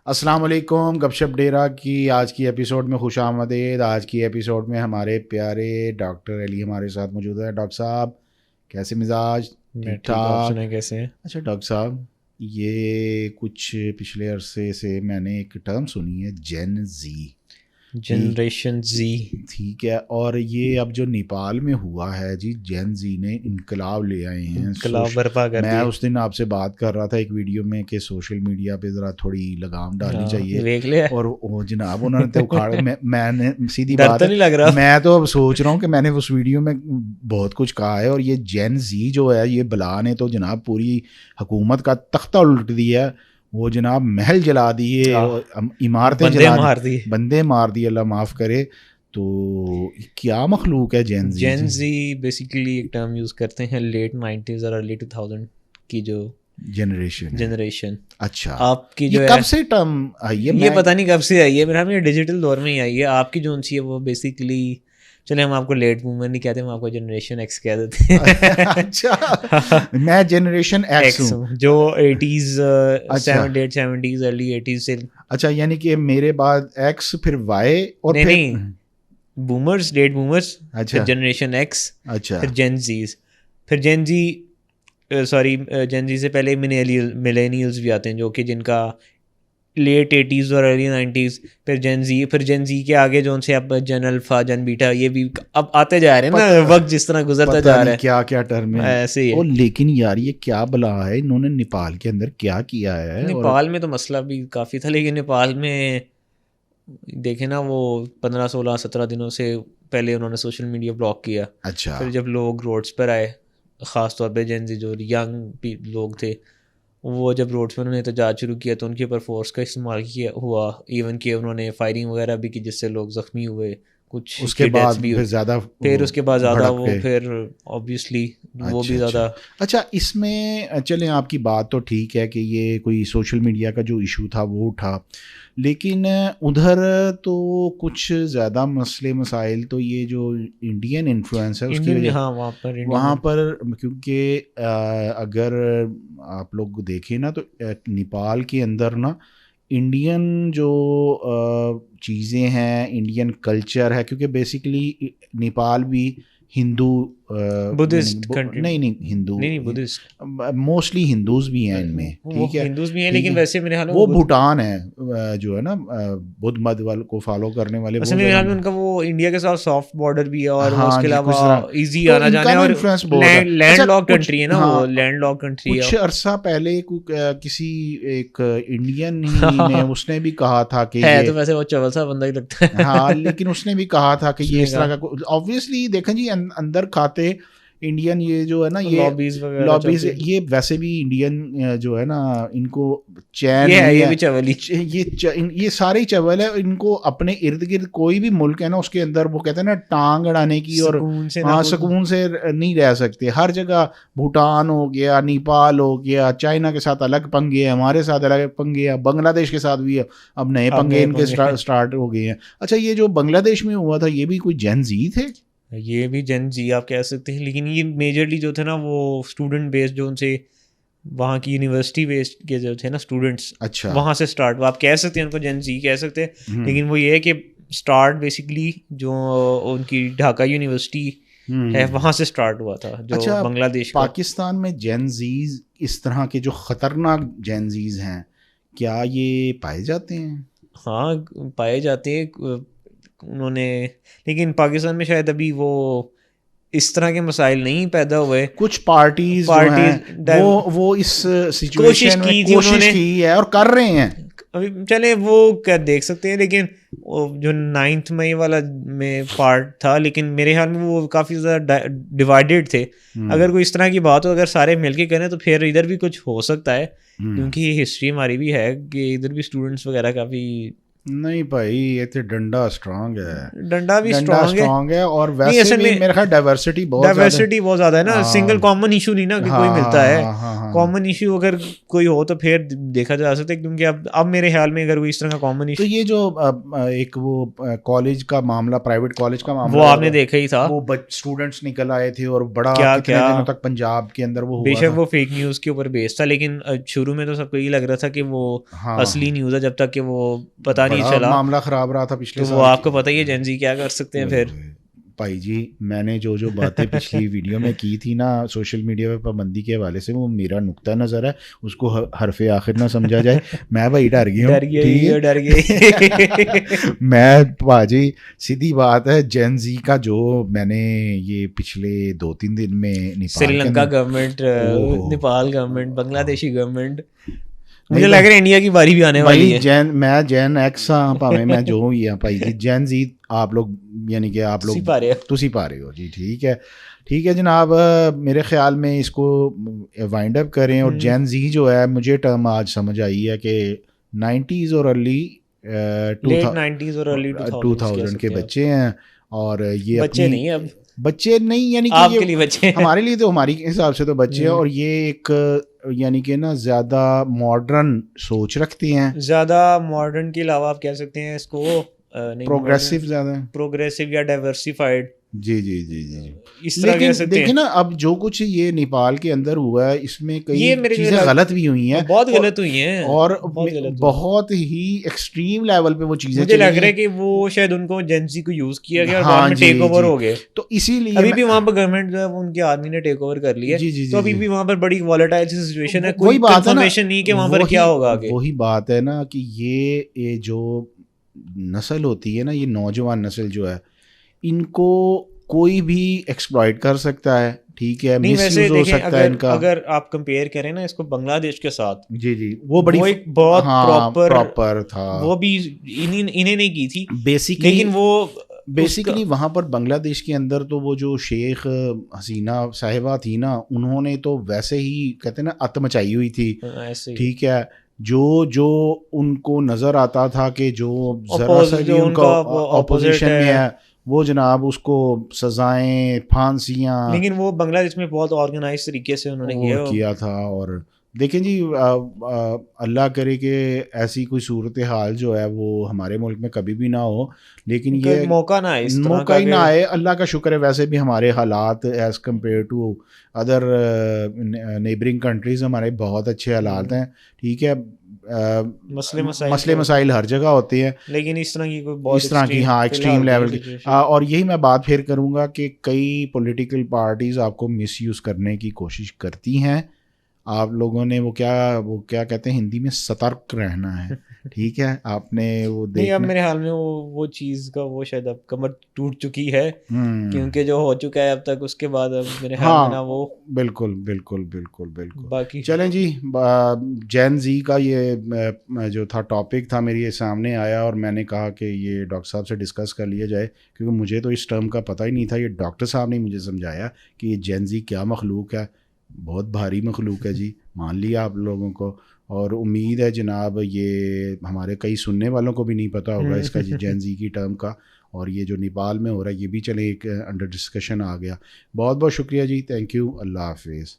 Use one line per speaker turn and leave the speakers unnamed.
السلام علیکم. گپ شپ ڈیرا کی آج کی ایپیسوڈ میں خوش آمدید. آج کی ایپیسوڈ میں ہمارے پیارے ڈاکٹر علی ہمارے ساتھ موجود ہیں. ڈاکٹر صاحب کیسے مزاج؟
ٹھیک ٹھاک. کیسے ہیں؟
اچھا ڈاکٹر صاحب، یہ کچھ پچھلے عرصے سے میں نے ایک ٹرم سنی ہے، جین زی،
جنریشن زی.
ٹھیک ہے، اور یہ اب جو نیپال میں ہوا ہے جی، جین زی نے انقلاب لے آئے ہیں،
انقلاب برپا کر دیا.
میں اس دن آپ سے بات کر رہا تھا ایک ویڈیو میں کہ سوشل میڈیا پہ ذرا تھوڑی لگام ڈالنی چاہیے،
دیکھ لیا.
اور وہ جناب انہوں نے تو اکھاڑ میں نے سیدھی
ڈر
بات
تو نہیں لگ رہا.
میں تو اب سوچ رہا ہوں کہ میں نے اس ویڈیو میں بہت کچھ کہا ہے، اور یہ جین زی جو ہے، یہ بلا نے تو جناب پوری حکومت کا تختہ الٹ دیا. وہ جناب محل جلا دیے، عمارتیں جلا دی، بندے مار دیے، اللہ معاف کرے. تو کیا مخلوق ہے جین زی؟
جین زی بیسیکلی ایک ٹرم یوز کرتے ہیں لیٹ 90s اور ارلی 2000 کی جو جنریشن.
اچھا،
آپ کی جو
کب سے ٹرم آئی ہے؟
یہ پتہ نہیں کب سے آئی ہے، میرا ہمیں ڈیجیٹل دور میں ہی آئی ہے. آپ کی جو سی ہے وہ بیسیکلی، چلے ہم آپ کو لیٹ بومر نہیں کہتے، ہم آپ کو جنریشن ایکس کہہ دیتے ہیں.
اچھا، میں جنریشن ایکس ہوں،
جو 80s 70s ارلی 80s سے.
اچھا، یعنی کہ میرے بعد ایکس، پھر وائی، اور
نہیں بومرز، لیٹ بومرز،
اچھا،
جنریشن ایکس،
اچھا،
پھر جین زیز، پھر جین زی جین زی سے پہلے ملینیلز بھی آتے ہیں جو کہ جن کا لیٹ 80s اور ارلی 90s. پھر جین زی کے آگے جو ان سے اب جن الفا، جن بیٹا، یہ بھی اب آتے جا رہے ہیں نا، وقت جس طرح گزرتا جا رہا ہے.
کیا کیا ٹرم ہے
ایسے ہی ہے.
لیکن یار یہ کیا بلا ہے، انہوں نے نیپال کے اندر کیا کیا ہے؟
نیپال میں تو مسئلہ بھی کافی تھا، لیکن نیپال میں دیکھیں نا، وہ 15 16 17 دنوں سے پہلے انہوں نے سوشل میڈیا بلاک کیا.
اچھا،
پھر جب لوگ روڈس پر آئے، خاص طور پہ جین زی جو ینگ لوگ تھے، وہ جب روڈس پر انہوں نے احتجاج شروع کیا تو ان کے اوپر فورس کا استعمال کیا ہوا، ایون کہ انہوں نے فائرنگ وغیرہ بھی کی جس سے لوگ زخمی ہوئے، کچھ
اس کے بعد پھر زیادہ،
پھر اس کے بعد زیادہ وہ پھر آبویسلی وہ بھی زیادہ.
اچھا، اس میں چلیں آپ کی بات تو ٹھیک ہے کہ یہ کوئی سوشل میڈیا کا جو ایشو تھا وہ اٹھا، لیکن ادھر تو کچھ زیادہ مسئلے مسائل تو یہ جو انڈین انفلوئنس ہے اس کی وجہ،
ہاں
وہاں پر، کیونکہ اگر آپ لوگ دیکھیں نا تو نیپال کے اندر نا انڈین جو چیزیں ہیں، انڈین کلچر ہے، کیونکہ بیسیکلی نیپال بھی ہندو،
بدھسٹ
نہیں ہندو،
بدھسٹ،
موسٹلی ہندوز بھی ہیں ان میں، ٹھیک ہے،
ہندوز بھی ہیں، لیکن ویسے میرے خیال میں
وہ بھوٹان ہے جو ہے نا بدھ مت کو فالو کرنے والے،
میرے خیال میں ان کا وہ انڈیا کے ساتھ سافٹ بارڈر بھی ہے، اور اس کے علاوہ ایزی آنا جانا ہے، اور لینڈ لاک کنٹری ہے نا، وہ لینڈ لاک کنٹری ہے.
کچھ عرصہ پہلے کسی ایک انڈین نے اس نے بھی کہا تھا کہ
ہے تو ویسے وہ چول سا بندہ ہی لگتا ہے،
ہاں، لیکن اس نے بھی کہا تھا کہ یہ اس طرح کا، آبویسلی دیکھیں جی اندر کھاتے انڈین، یہ جو ہے نا، یہ لابیز، یہ ویسے بھی انڈین جو ہے نا، ان کو چین یہ سارے چول ہے، ان کو اپنے ارد گرد کوئی بھی ملک ہے نا، اس کے اندر وہ کہتے ہیں نا ٹانگ اڑانے کی، اور ہاں سکون سے نہیں رہ سکتے. ہر جگہ بھوٹان ہو گیا، نیپال ہو گیا، چائنا کے ساتھ الگ پنگے، ہمارے ساتھ الگ پنگے، بنگلہ دیش کے ساتھ بھی اب نئے پنگے ان کے سٹارٹ ہو گئے ہیں. اچھا، یہ جو بنگلہ دیش میں ہوا تھا، یہ بھی کوئی جین زی تھے؟
یہ بھی جین زی آپ کہہ سکتے ہیں، لیکن یہ میجرلی جو تھے نا وہ اسٹوڈنٹ بیس، جو ان سے وہاں کی یونیورسٹی بیس کے جو تھے نا اسٹوڈنٹس،
اچھا،
وہاں سے اسٹارٹ، آپ کہہ سکتے ہیں ان کو جین زی کہہ سکتے ہیں، لیکن وہ یہ ہے کہ اسٹارٹ بیسیکلی جو ان کی ڈھاکہ یونیورسٹی ہے وہاں سے اسٹارٹ ہوا تھا، جو بنگلہ دیش.
پاکستان میں جین زیز اس طرح کے جو خطرناک جین زیز ہیں، کیا یہ پائے جاتے ہیں؟
ہاں پائے جاتے ہیں انہوں نے، لیکن پاکستان میں شاید ابھی وہ اس طرح کے مسائل نہیں پیدا ہوئے.
کچھ پارٹیز وہ اس سچویشن میں کوشش کی ہے اور کر رہے ہیں.
ابھی چلے وہ کیا دیکھ سکتے ہیں، لیکن جو 9 مئی والا میں پارٹ تھا، لیکن میرے خیال میں وہ کافی زیادہ ڈیوائیڈڈ تھے. اگر کوئی اس طرح کی بات ہو، اگر سارے مل کے کریں تو پھر ادھر بھی کچھ ہو سکتا ہے، کیونکہ یہ ہسٹری ہماری بھی ہے کہ ادھر بھی اسٹوڈنٹس وغیرہ کافی
نہیں بھائی یہ تو ڈنڈا سٹرانگ ہے,
ڈنڈا بھی سٹرانگ
ہے. اور ویسے بھی میرے خیال ڈائیورسٹی
بہت زیادہ ہے نا, سنگل کامن ایشو نہیں نا کہ کوئی ملتا ہے. کامن ایشو اگر کوئی ہو تو پھر دیکھا جا سکتا ہے, کیونکہ اب میرے خیال میں اگر کوئی اس طرح کا کامن ایشو,
تو یہ جو ایک وہ کالج کا معاملہ, پرائیویٹ کالج کا معاملہ,
وہ آپ نے دیکھا ہی تھا,
وہ اسٹوڈنٹس نکل آئے تھے اور بڑا کتنے دنوں تک پنجاب کے اندر وہ
بے شک وہ فیک نیوز کے اوپر بیس تھا, لیکن شروع میں تو سب کو یہ لگ رہا تھا کہ وہ اصلی نیوز ہے, جب تک کہ وہ پتہ نہیں چلا,
معاملہ خراب رہا تھا پچھلے سال.
وہ آپ کو پتہ ہی ہے جین زی کیا کر سکتے ہیں. پھر
بھائی جی میں نے جو باتیں پچھلی ویڈیو میں کی تھی نا سوشل میڈیا پہ پابندی کے حوالے سے, وہ میرا نقطہ نظر ہے, اس کو حرف آخر نہ سمجھا جائے. میں بھائی ڈر گئی. میں باجی سیدھی بات ہے, جین زی کا جو میں نے یہ پچھلے 2-3 دن میں
سری لنکا گورنمنٹ, نیپال گورنمنٹ, بنگلہ دیشی گورنمٹ, مجھے لگ رہا ہے انڈیا کی باری بھی آنے والی ہے.
میں جین ایکس ہاں پاویں میں جو ہوئی ہاں بھائی جی. جین زی آپ لوگ یعنی کہ آپ لوگ تسی پا رہے ہو جی, ٹھیک ہے جناب. میرے خیال میں اس کو وائنڈ اپ کریں. اور جین زی جو ہے مجھے ٹرم آج سمجھ آئی ہے کہ 90s اور ارلی 2000 کے بچے ہیں, اور یہ
بچے نہیں, اب
بچے نہیں یعنی
آپ کے لیے بچے,
ہمارے لیے تو ہماری حساب سے تو بچے ہیں. اور یہ ایک یعنی کہ نا زیادہ ماڈرن سوچ رکھتے ہیں,
زیادہ ماڈرن کے علاوہ آپ کہہ سکتے ہیں اس کو
پروگریسو, زیادہ
پروگریسو یا ڈائیورسیفائڈ.
جی اس طرح کہہ سکتے ہیں. دیکھیں نا اب جو کچھ یہ نیپال کے اندر ہوا ہے, اس میں کئی چیزیں غلط بھی ہوئی ہیں,
بہت غلط ہوئی ہیں,
اور بہت ہی ایکسٹریم لیول پہ وہ چیزیں
مجھے لگ رہا ہے کہ وہ شاید ان کو ایجنسی کو یوز کیا گیا اور بعد میں ٹیک اوور ہو گئے.
تو اسی لیے
ابھی بھی وہاں پر گورنمنٹ جو ہے وہ ان کی آرمی نے ٹیک اوور کر لی ہے, تو ابھی بھی وہاں پر بڑی والیٹائل سچویشن ہے, کوئی کنفرمیشن نہیں کہ وہاں پر کیا ہوگا آگے.
وہی بات ہے نا کہ یہ جو نسل ہوتی ہے نا, یہ نوجوان نسل جو ہے, ان کو کوئی بھی ایکسپلائٹ کر سکتا ہے, ٹھیک ہے, مس یوز ہو سکتا ہے ان کا.
اگر آپ کمپیئر کریں نا اس کو بنگلہ دیش کے ساتھ,
جی وہ بڑی
بہت
پراپر تھا,
وہ بھی انہیں نہیں کی تھی
بیسکلی,
لیکن وہ
بیسکلی وہاں پر بنگلہ دیش کے اندر تو وہ جو شیخ حسینہ صاحبہ تھی نا, انہوں نے تو ویسے ہی کہتے ہیں نا ات مچائی ہوئی تھی, ٹھیک ہے. جو ان کو نظر آتا تھا کہ جو ذرا سا بھی ان کا اپوزیشن میں ہے, وہ جناب اس کو سزائیں, پھانسیاں,
لیکن وہ بنگلہ دیش میں بہت آرگنائز طریقے سے انہوں نے
کیا تھا. اور دیکھیں جی اللہ کرے کہ ایسی کوئی صورتحال جو ہے وہ ہمارے ملک میں کبھی بھی نہ ہو, لیکن یہ
موقع
ہی نہ آئے. اللہ کا شکر ہے ویسے بھی ہمارے حالات as compare to other neighbouring countries ہمارے بہت اچھے حالات ہیں, ٹھیک ہے. مسئلے مسائل ہر جگہ ہوتے ہیں,
لیکن اس طرح کی
ہاں ایکسٹریم لیول کی. اور یہی میں بات پھر کروں گا کہ کئی پولیٹیکل پارٹیز آپ کو مس یوز کرنے کی کوشش کرتی ہیں. آپ لوگوں نے وہ کیا کہتے ہیں ہندی میں سترک رہنا ہے, ٹھیک ہے. آپ نے وہ
نہیں, اب میرے حال میں وہ چیز کا وہ شاید اب کمر ٹوٹ چکی ہے, کیونکہ جو ہو چکا ہے اب تک, اس کے بعد اب میرے حال میں نا وہ
بالکل. باقی چلیں جی, جین زی کا یہ جو تھا ٹاپک تھا میرے سامنے آیا, اور میں نے کہا کہ یہ ڈاکٹر صاحب سے ڈسکس کر لیا جائے, کیونکہ مجھے تو اس ٹرم کا پتہ ہی نہیں تھا. یہ ڈاکٹر صاحب نے مجھے سمجھایا کہ یہ جین زی کیا مخلوق ہے, بہت بھاری مخلوق ہے جی, مان لیا آپ لوگوں کو. اور امید ہے جناب یہ ہمارے کئی سننے والوں کو بھی نہیں پتہ ہوگا اس کا جین زی کی ٹرم کا, اور یہ جو نیپال میں ہو رہا ہے یہ بھی چلے ایک انڈر ڈسکشن آ گیا. بہت بہت شکریہ جی, تھینک یو, اللہ حافظ.